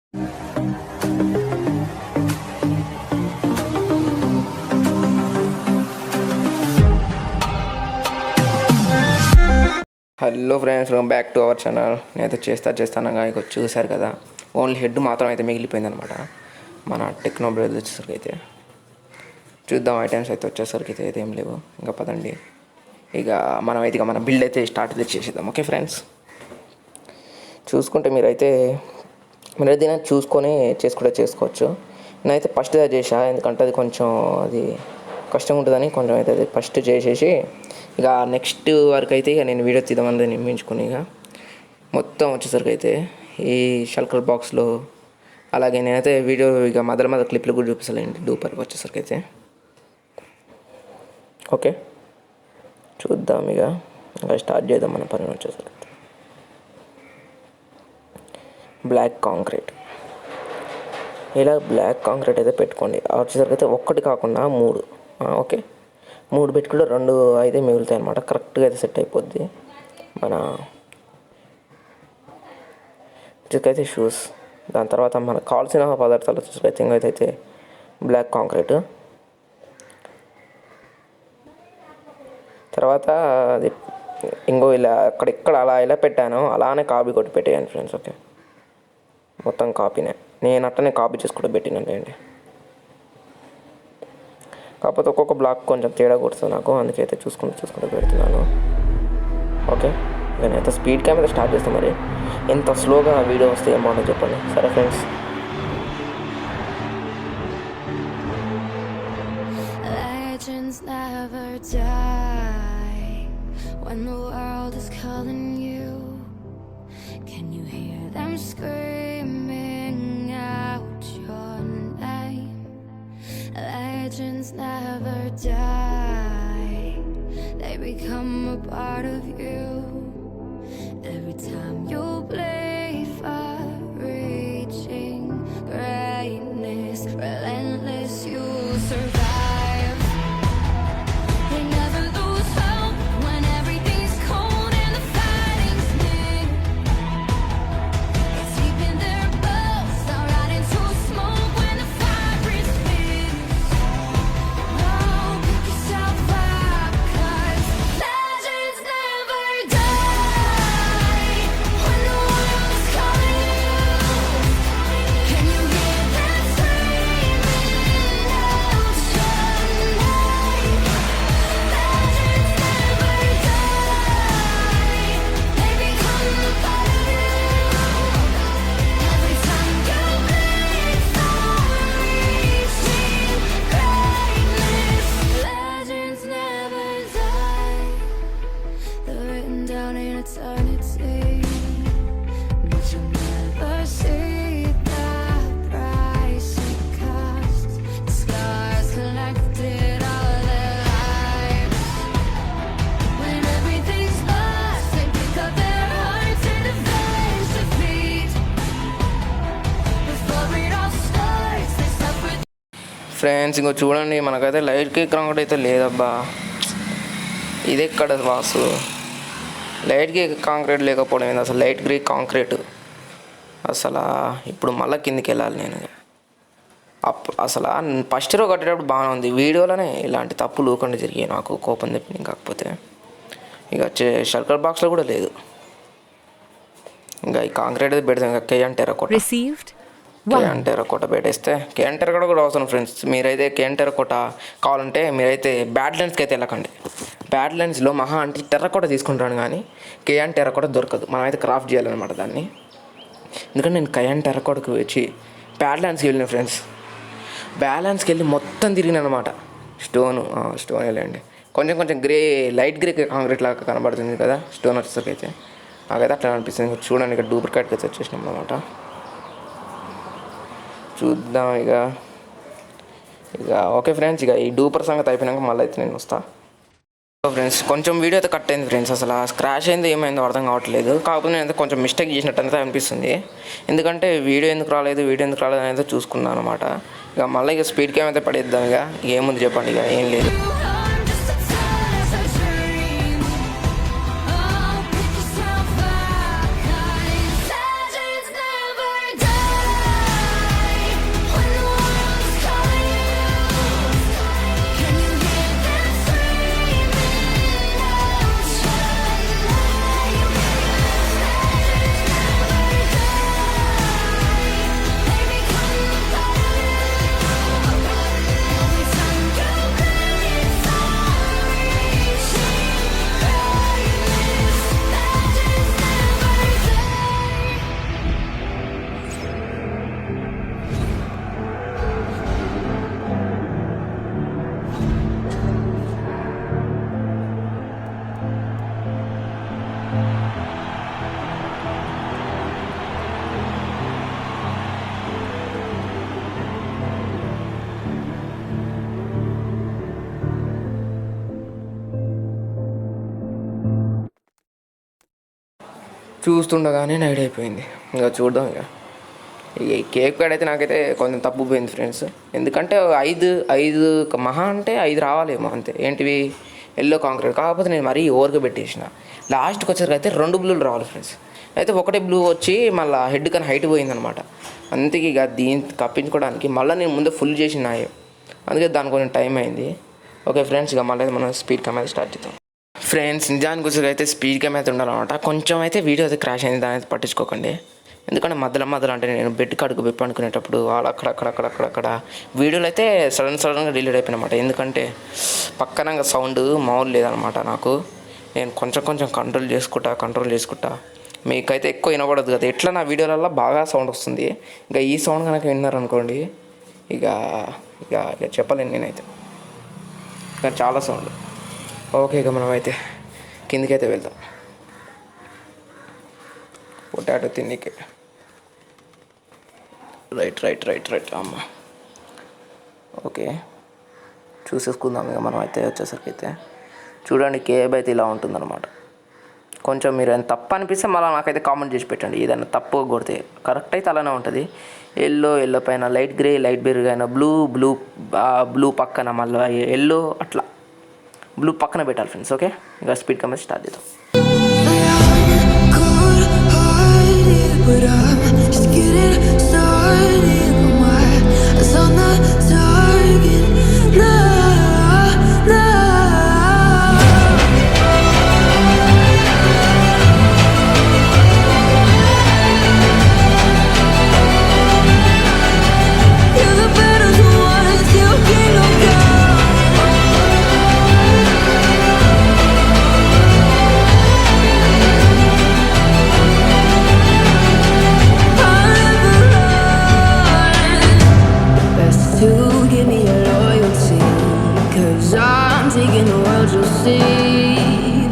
Hello friends, welcome back to our channel. నేనైతే చేస్తాను ఇక చూశారు కదా, ఓన్లీ హెడ్ మాత్రం అయితే మిగిలిపోయింది అనమాట. మన టెక్నో బ్లేడ్ వచ్చేసరికి అయితే చూద్దాం. ఐటమ్స్ అయితే వచ్చేసరికి అయితే ఏం లేవు. ఇంకా పదండి, ఇక మనమైతే మన బిల్డ్ అయితే స్టార్ట్ అయితే చేసేద్దాం. ఓకే ఫ్రెండ్స్, చూసుకుంటే మీరైతే దీన్ని చూసుకొని చేసుకోవచ్చు. నేనైతే ఫస్ట్ చేసా, ఎందుకంటే అది కొంచెం కష్టం ఉంటుందని కొంచెం అయితే అది ఫస్ట్ చేసేసి ఇక నెక్స్ట్ వరకు అయితే ఇక నేను వీడియో తీద్దామని నిర్మించుకుని ఇక మొత్తం వచ్చేసరికి అయితే ఈ షల్కర్ బాక్స్లో అలాగే నేనైతే వీడియో ఇక మొదల క్లిప్లు కూడా చూపిస్తానండి డూపర్కి వచ్చేసరికి అయితే. ఓకే, చూద్దాం. ఇక స్టార్ట్ చేద్దాం మన పని వచ్చేసరికి. బ్లాక్ కాంక్రీట్, ఇలా బ్లాక్ కాంక్రీట్ అయితే పెట్టుకోండి. వచ్చేసరికి అయితే ఒక్కటి కాకుండా 3. ఓకే, 3 పెట్టుకుంటే 2 అయితే మిగులుతాయి అన్నమాట. కరెక్ట్గా అయితే సెట్ అయిపోద్ది. మన వచ్చేసరికి షూస్, దాని తర్వాత మనకు కావాల్సిన పదార్థాలు వచ్చేసరికి అయితే బ్లాక్ కాంక్రీట్, తర్వాత అది ఇలా అక్కడెక్కడ ఇలా పెట్టాను అలానే కాపీ కొట్టి పెట్టేయండి ఫ్రెండ్స్. ఓకే, మొత్తం కాపీనే, నేను అట్టనే కాపీ చేసుకుంటూ పెట్టినండి అండి. కాకపోతే ఒక్కొక్క బ్లాక్ కొంచెం తేడా కొడుతుంది నాకు, అందుకైతే చూసుకుంటూ పెడుతున్నాను. ఓకే, నేనైతే స్పీడ్ కెమెరా స్టార్ట్ చేస్తాను. మరి ఎంత స్లోగా వీడియో వస్తే ఏం బాగుంటుంది చెప్పండి. సరే friends, legends never die when the world is calling you. Can you hear them screaming out your name? Legends never die, they become a part of you. Every time you bleed for reaching greatness, relentless you survive. They never lose hope when everything's cold and the fighting's near. It's deep in their bones, they'll ride into smoke when the fire is fierce. Oh, pick yourself up, 'cause legends never die when the world is calling you. Can you hear them screaming out your name? Legends never die, they become a part of you. Every time you bleed for reaching greatness, legends never die. They're written down in eternity, but you'll never see the price it costs. The scars collected all their lives. When everything's lost, they pick up their hearts and avenge defeat. Before it all starts, they suffer. Friends ఇంకో చూడండి, మనకైతే light cake concrete అయితే లేదబ్బా. ఇది ఎక్కడ Vasu, light cake concrete లేకపోవడం ఏంది అసలు. లైట్ గ్రే కాంక్రీట్ అసలు ఇప్పుడు మళ్ళీ కిందికి వెళ్ళాలి నేను. అసలు ఫస్ట్ రో కట్టేటప్పుడు బాగానే ఉంది, వీడియోలోనే ఇలాంటి తప్పులు ఊకండి జరిగాయి. నాకు కోపం తెప్పింది. కాకపోతే ఇక షల్కర్ బాక్స్లో కూడా లేదు. ఇంకా ఈ కాంక్రీట్ అయితే పెడతాం. ఇంకా కేఎన్ టెర్రకోట పెట్టేస్తే కేఎన్ టెర్రకోట కూడా అవసరం ఫ్రెండ్స్. మీరైతే కేఎన్ టెర్రకోట కావాలంటే మీరైతే బ్యాడ్ లెన్స్కి అయితే వెళ్ళకండి. బ్యాడ్ లెన్స్లో మహా అంటే టెర్రకోట తీసుకుంటాను, కానీ కేఎన్ టెర్రకోట దొరకదు. మనమైతే క్రాఫ్ట్ చేయాలన్నమాట దాన్ని. ఎందుకంటే నేను కేఎన్ టెర్రకోటకి వచ్చి బ్యాడ్ లెన్స్కి వెళ్ళిన ఫ్రెండ్స్. బ్యాడ్ లెన్స్కి వెళ్ళి మొత్తం తిరిగిన అనమాట. స్టోన్ వెళ్ళండి, కొంచెం గ్రే, లైట్ గ్రే కాంక్రీట్ లాగా కనబడుతుంది కదా స్టోన్ వచ్చేసరికి అయితే. నాకైతే అట్లా అనిపిస్తుంది. చూడండి, ఇక్కడ డూప్లికేట్కి అయితే వచ్చేసినాం అనమాట. చూద్దాం ఇక ఓకే ఫ్రెండ్స్, ఇక ఈ డూపర్ సంగతి అయిపోయినాక మళ్ళీ అయితే నేను వస్తాను. ఫ్రెండ్స్ కొంచెం వీడియో అయితే కట్ అయింది ఫ్రెండ్స్. అసలు స్క్రాచ్ అయింది ఏమైందో అర్థం కావట్లేదు. కాకపోతే నేను అయితే కొంచెం మిస్టేక్ చేసినట్టు అయితే అనిపిస్తుంది. ఎందుకంటే వీడియో ఎందుకు రాలేదు అనేది చూసుకున్నాను అనమాట. ఇక మళ్ళీ స్పీడ్ క్యామ్ అయితే పడేద్దాం. ఇక ఏముంది చెప్పండి, ఇక ఏం లేదు. Legends never die. చూస్తుండగానే నైట్ అయిపోయింది. ఇంకా చూద్దాం ఇక ఈ కేక్ ప్యాడ్ అయితే నాకైతే కొంచెం తప్పు పోయింది ఫ్రెండ్స్. ఎందుకంటే ఐదు మహా అంటే 5 రావాలేమో అంతే. ఏంటివి ఎల్లో కాంక్రీట్. కాకపోతే నేను మరీ ఓవర్గా పెట్టేసిన. లాస్ట్కి వచ్చేసరికి అయితే 2 బ్లూలు రావాలి ఫ్రెండ్స్. అయితే ఒకటే బ్లూ వచ్చి మళ్ళీ హెడ్ కన్నా హైట్ పోయిందనమాట. అందుకే ఇక దీన్ని కప్పించుకోవడానికి మళ్ళీ నేను ముందే ఫుల్ చేసిన, అందుకే దానికి కొంచెం టైం అయింది. ఓకే ఫ్రెండ్స్, ఇక మళ్ళీ మనం స్పీడ్ కెమెరా స్టార్ట్ చేద్దాం. ఫ్రెండ్స్, నిజానికి వచ్చి అయితే స్పీడ్ కెమెరా ఉండాలన్నమాట. కొంచెం అయితే వీడియో అయితే క్రాష్ అయింది, దాని అయితే పట్టించుకోకండి. ఎందుకంటే మధ్యలో అంటే నేను బెడ్ కాడుకు పెప్పి అనుకునేటప్పుడు అక్కడక్కడ వీడియోలు అయితే సడన్గా డిలీట్ అయిపోయినమాట. ఎందుకంటే పక్కన సౌండ్ మామూలు లేదనమాట. నాకు నేను కొంచెం కంట్రోల్ చేసుకుంటా మీకైతే ఎక్కువ వినపడదు కదా. ఎట్లా నా వీడియోలలో బాగా సౌండ్ వస్తుంది. ఇంకా ఈ సౌండ్ కనుక విన్నారనుకోండి ఇక చెప్పలేను నేనైతే. ఇంకా చాలా సౌండ్. ఓకే, ఇక మనం అయితే కిందికైతే వెళ్దాం పొటాటో తిన్నికే. రైట్ అమ్మ. ఓకే, చూసేసుకుందాం ఇక మనం అయితే. వచ్చేసరికి అయితే చూడండి, కేబ్ అయితే ఇలా ఉంటుందన్నమాట. కొంచెం మీరు ఏమైనా తప్పు అనిపిస్తే మళ్ళీ నాకైతే కామెంట్ చేసి పెట్టండి. ఏదైనా తప్పు కొడితే. కరెక్ట్ అయితే అలానే ఉంటుంది. ఎల్లో పైన లైట్ గ్రే, లైట్ బెరుగైన బ్లూ పక్కన మళ్ళీ ఎల్లో, అట్లా బ్లూ పక్కన పెట్టాలి ఫ్రెండ్స్. ఓకే, ఇంకా స్పీడ్ కెమెరా స్టార్ట్ చేద్దాం.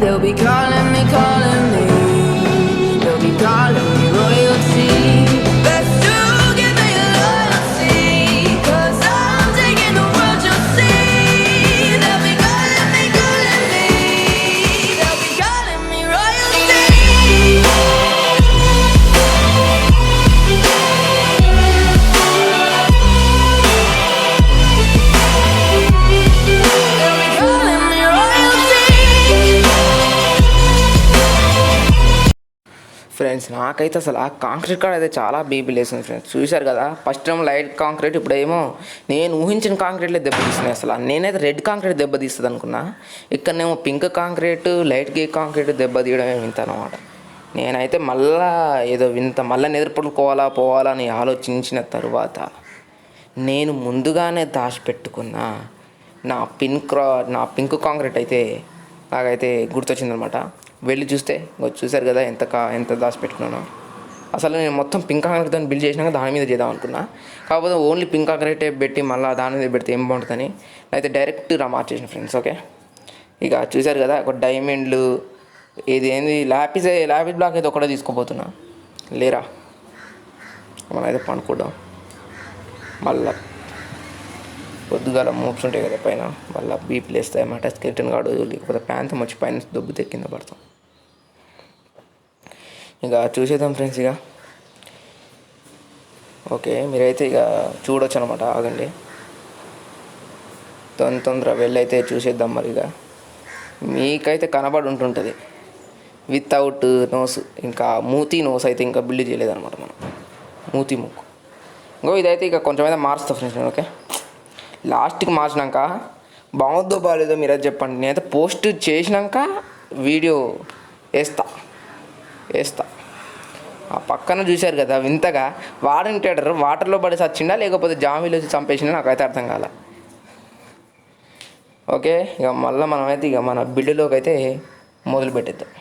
They'll be calling me. They'll be calling me royalty. Best to give me your loyalty, 'cause I'm taking the world, you'll see. They'll be calling me. They'll be calling me royalty. Friends, నాకైతే అసలు ఆ concrete కాడ అయితే చాలా BP లేస్తుంది friends. చూశారు కదా, first ఏమో లైట్ కాంక్రీట్, ఇప్పుడేమో నేను ఊహించిన కాంక్రీట్లే దెబ్బతీస్తున్నాయి. అసలు నేనైతే రెడ్ కాంక్రీట్ దెబ్బతీస్తుంది అనుకున్నా. ఇక్కడనేమో పింక్ కాంక్రీట్, లైట్ గే కాంక్రీట్ దెబ్బతీయడమే వింత అనమాట. నేనైతే మళ్ళీ నిద్రపడుకోవాలా అని ఆలోచించిన తరువాత నేను ముందుగానే దాచిపెట్టుకున్న నా పింక్ కాంక్రీట్ అయితే నాకైతే గుర్తొచ్చిందనమాట. వెళ్ళి చూస్తే చూశారు కదా ఎంత దాచిపెట్టుకున్నానో. అసలు నేను మొత్తం పింక్ కాంక్రీట్తో బిల్డ్ చేసినాక దాని మీద చేద్దాం అనుకున్నా. కాకపోతే ఓన్లీ పింక్ కాంక్రీటే పెట్టి మళ్ళీ దాని మీద పెడితే ఏం బాగుంటుందని అయితే డైరెక్ట్ మార్చేసిన ఫ్రెండ్స్. ఓకే, ఇక చూశారు కదా, ఒక డైమండ్లు ల్యాపిస్ బ్లాక్ అయితే ఒకటే తీసుకోబోతున్నా. లేరా, మనమైతే పనుకుందాం. మళ్ళీ పొద్దుగాల మూప్స్ ఉంటాయి కదా పైన, మళ్ళీ బీపీలు వేస్తాయి అన్నమాట. స్కెల్టన్ గాడు లేకపోతే ప్యాంతం వచ్చి పైన దొబ్బితే కింద పడతాం. ఇక చూసేద్దాం ఫ్రెండ్స్. ఇక ఓకే, మీరైతే ఇక చూడొచ్చు అనమాట. ఆగండి, తొందర వెళ్ళైతే చూసేద్దాం. మరి ఇక మీకైతే కనబడి ఉంటుంటుంది వితౌట్ నోస్. ఇంకా నోస్ అయితే ఇంకా బిల్డ్ చేయలేదన్నమాట మనం. ముక్కు ఇదైతే ఇక కొంచెం అయితే మారుస్తా ఫ్రెండ్స్. ఓకే, లాస్ట్కి మార్చినాక బాగుందో బాగాలేదో మీరైతే చెప్పండి. నేనైతే పోస్ట్ చేసినాక వీడియో వేస్తా. ఆ పక్కన చూశారు కదా వింతగా వాటర్లో పడి చచ్చిండా లేకపోతే జామీలో వచ్చి చంపేసిండా నాకైతే అర్థం కాల. ఓకే, ఇక మళ్ళీ మనమైతే ఇక మన బిల్డ్లోకి అయితే మొదలు పెట్టేద్దాం.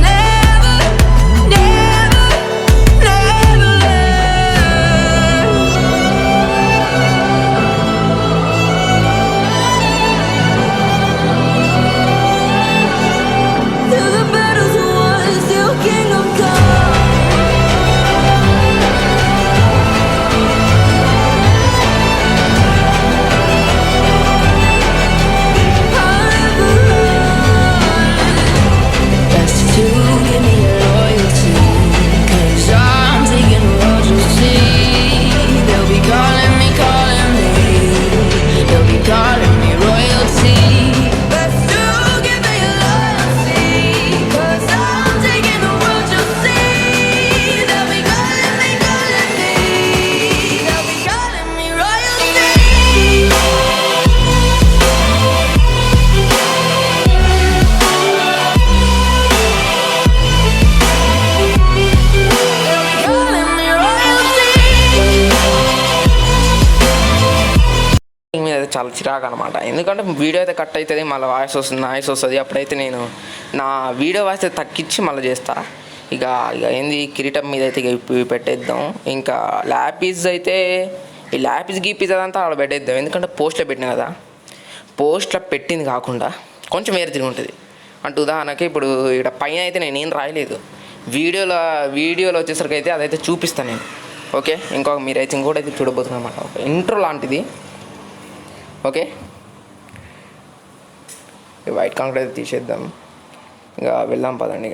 Never మీద అయితే చాలా చిరాకు అనమాట. ఎందుకంటే వీడియో అయితే కట్ అవుతుంది, మళ్ళీ నాయిస్ వస్తుంది. అప్పుడైతే నేను నా వీడియో వాయిస్ అయితే తగ్గించి మళ్ళీ చేస్తా. ఇక ఏంది కిరీటం మీద అయితే ఇక ఇవి పెట్టేద్దాం. ఇంకా ల్యాపీస్ అయితే ఈ ల్యాపీస్ గీపీస్ అదంతా అక్కడ పెట్టేద్దాం. ఎందుకంటే పోస్ట్లో పెట్టిన కదా, పోస్ట్లో పెట్టింది కాకుండా కొంచెం వేరే తిరిగి ఉంటుంది. అంటే ఉదాహరణకి ఇప్పుడు ఇక్కడ పైన అయితే నేనేం రాయలేదు, వీడియోలో వచ్చేసరికి అయితే అదైతే చూపిస్తాను నేను. ఓకే, మీరైతే ఇంకోటి అయితే చూడబోతున్నమాట, ఒక ఇంట్రో లాంటిది. ఓకే, ఈ వైట్ కాంక్రీట్ అయితే తీసేద్దాం. ఇక వెళ్దాం పదండి.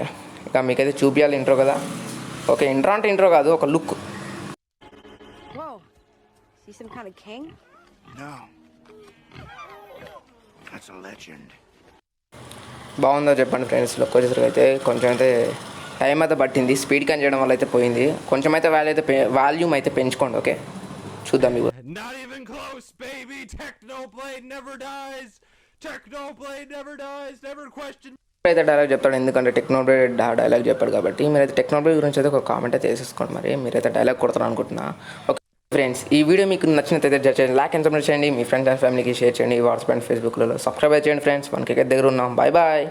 ఇక మీకైతే చూపించాలి ఇంట్రో కదా. ఓకే, ఇంట్రో అంటే ఇంట్రో కాదు, ఒక look. Whoa. See some kind of king? No. That's a legend. బాగుందో చెప్పండి ఫ్రెండ్స్. లుక్ వచ్చేసరికి అయితే కొంచెం అయితే టైం అయితే పట్టింది, స్పీడ్ కన్ చేయడం వల్ల అయితే పోయింది. కొంచెం అయితే వాల్యూమ్ అయితే పెంచుకోండి. ఓకే, చూద్దాం మీకు. Not even close, baby. Technoblade never dies. Technoblade never dies. Never question. అయితే డైలాగ్ చెప్తాడు, ఎందుకంటే టెక్నోబ్లేడ్ డైలాగ్ చెప్పాడు కాబట్టి. మీరైతే టెక్నోబ్లేడ్ గురించి అయితే ఒక కామెంట్ అయితే వేసేసుకోండి. మరి మీరైతే డైలాగ్ కొడతారు అనుకుంటున్నా. ఓకే ఫ్రెండ్స్, ఈ వీడియో మీకు నచ్చినట్లయితే చేయండి, లైక్ అండ్ సబ్స్క్రైబ్ చేయండి, మీ ఫ్రెండ్స్ అండ్ ఫ్యామిలీకి షేర్ చేయండి, వాట్సాప్ అండ్ ఫేస్బుక్లో సబ్స్క్రైబ్ చేయండి ఫ్రెండ్స్. మనకి దగ్గర ఉన్నాం. Bye bye.